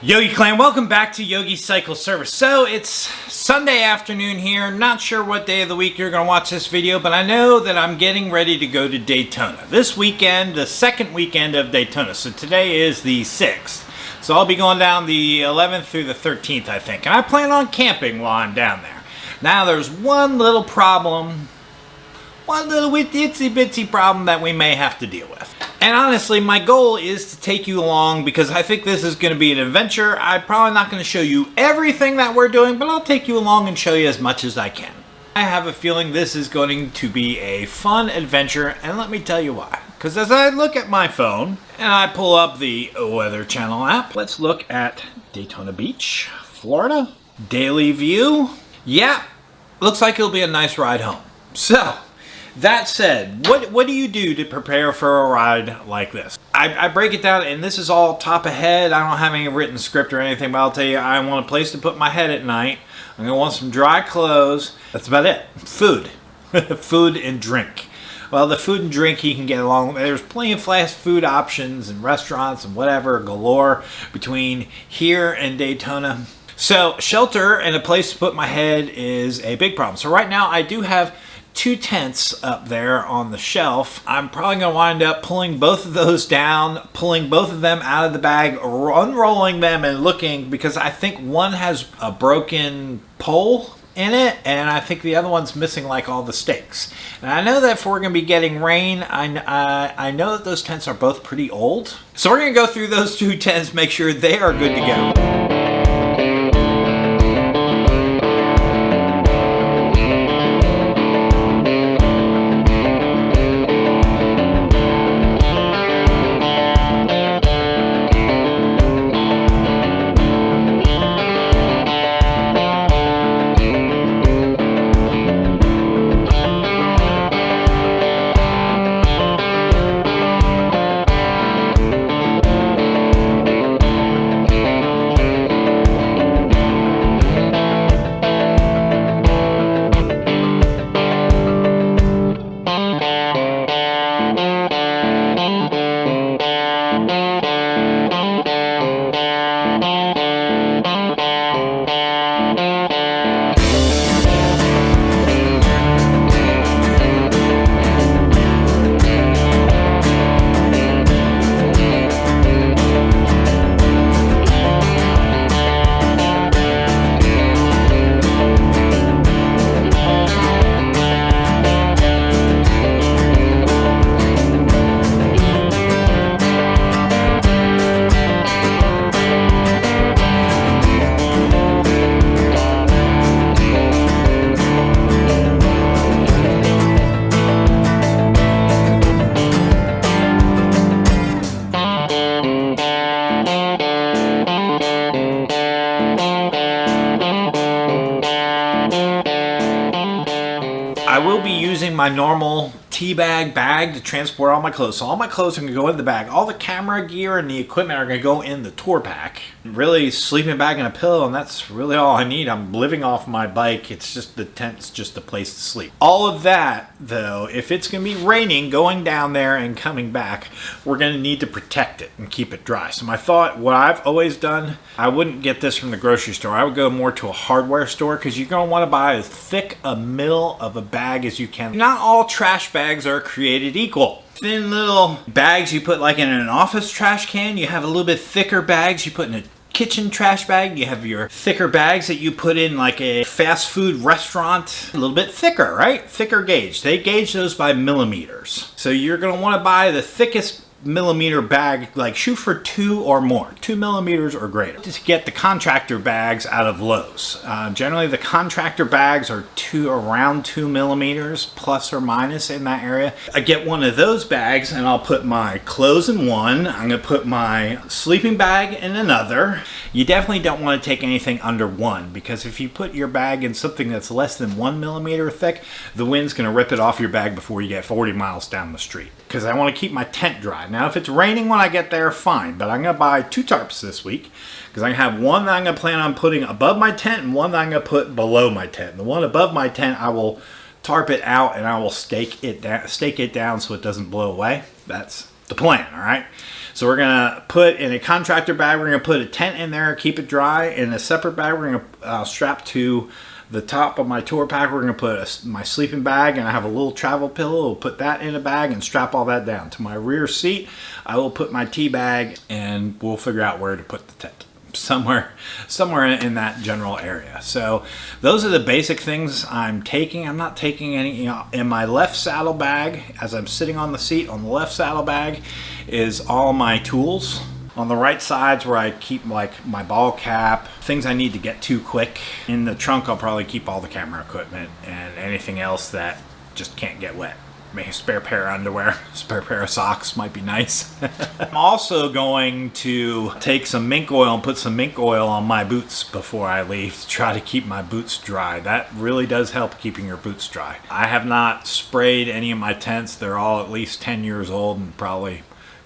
Yogi Clan, welcome back to Yogi Cycle Service. So it's Sunday afternoon here. Not sure what day of the week you're going to watch this video, but I know that I'm getting ready to go to Daytona. This weekend, the second weekend of Daytona. So today is the 6th. So I'll be going down the 11th through the 13th, I think. And I plan on camping while I'm down there. Now there's one little problem, one little itsy bitsy problem that we may have to deal with. And honestly, my goal is to take you along because I think this is going to be an adventure. I'm probably not going to show you everything that we're doing, but I'll take you along and show you as much as I can. I have a feeling this is going to be a fun adventure, and let me tell you why. Because as I look at my phone and I pull up the Weather Channel app, let's look at Daytona Beach, Florida, daily view. Yeah, looks like it'll be a nice ride home. So, that said, what do you do to prepare for a ride like this? I break it down, and this is all top of head. I don't have any written script or anything, but I'll tell you, I want a place to put my head at night. I'm going to want some dry clothes. That's about it. Food. Food and drink. Well, the food and drink you can get along. There's plenty of fast food options and restaurants and whatever galore between here and Daytona. So shelter and a place to put my head is a big problem. So right now I do have 2 tents up there on the shelf. I'm probably going to wind up pulling both of those down, pulling both of them out of the bag, unrolling them and looking, because I think one has a broken pole in it, and I think the other one's missing like all the stakes. And I know that if we're going to be getting rain, I know that those tents are both pretty old. So we're going to go through those 2 tents, make sure they are good to go. I will be using my normal tea bag to transport all my clothes. So all my clothes are going to go in the bag. All the camera gear and the equipment are going to go in the tour pack. Really, sleeping bag and a pillow, and that's really all I need. I'm living off my bike. It's just the tent's just a place to sleep. All of that, though, if it's going to be raining, going down there and coming back, we're going to need to protect it and keep it dry. So my thought, what I've always done, I wouldn't get this from the grocery store. I would go more to a hardware store because you're going to want to buy as thick a mill of a bag as you can. Not all trash bags are created equal. Thin little bags you put like in an office trash can. You have a little bit thicker bags you put in a kitchen trash bag. You have your thicker bags that you put in like a fast food restaurant. A little bit thicker, right? Thicker gauge. They gauge those by millimeters. So you're going to want to buy the thickest millimeter bag, like shoot for 2 or more, 2 millimeters or greater. To get the contractor bags out of Lowe's. Generally the contractor bags are around 2 millimeters plus or minus in that area. I get one of those bags and I'll put my clothes in one. I'm going to put my sleeping bag in another. You definitely don't want to take anything under 1, because if you put your bag in something that's less than 1 millimeter thick, the wind's going to rip it off your bag before you get 40 miles down the street. Because I want to keep my tent dry. Now, if it's raining when I get there, fine. But I'm going to buy 2 tarps this week. Because I have one that I'm going to plan on putting above my tent and one that I'm going to put below my tent. The one above my tent, I will tarp it out and I will stake it down so it doesn't blow away. That's the plan, all right? So we're gonna put in a contractor bag, we're gonna put a tent in there, keep it dry. In a separate bag, we're gonna strap to the top of my tour pack, we're gonna put my sleeping bag, and I have a little travel pillow. We'll put that in a bag and strap all that down. To my rear seat, I will put my tea bag, and we'll figure out where to put the tent. Somewhere in that general area. So those are the basic things I'm taking. I'm not taking any, in my left saddle bag, as I'm sitting on the seat, on the left saddle bag is all my tools. On the right side's where I keep like my ball cap, things I need to get to quick. In the trunk, I'll probably keep all the camera equipment and anything else that just can't get wet. Maybe a spare pair of underwear, spare pair of socks might be nice. I'm also going to take some mink oil and put some mink oil on my boots before I leave to try to keep my boots dry. That really does help keeping your boots dry. I have not sprayed any of my tents. They're all at least 10 years old and probably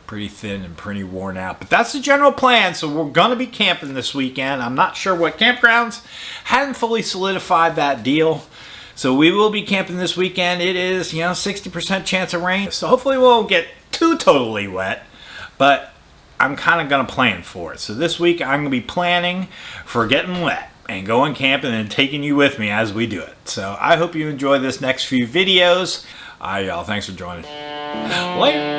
pretty thin and pretty worn out. But that's the general plan. So we're gonna be camping this weekend. I'm not sure what campgrounds. Hadn't fully solidified that deal. So we will be camping this weekend. It is, 60% chance of rain. So hopefully we won't get too totally wet, but I'm kind of going to plan for it. So this week I'm going to be planning for getting wet and going camping and taking you with me as we do it. So I hope you enjoy this next few videos. All right, y'all. Thanks for joining. Later.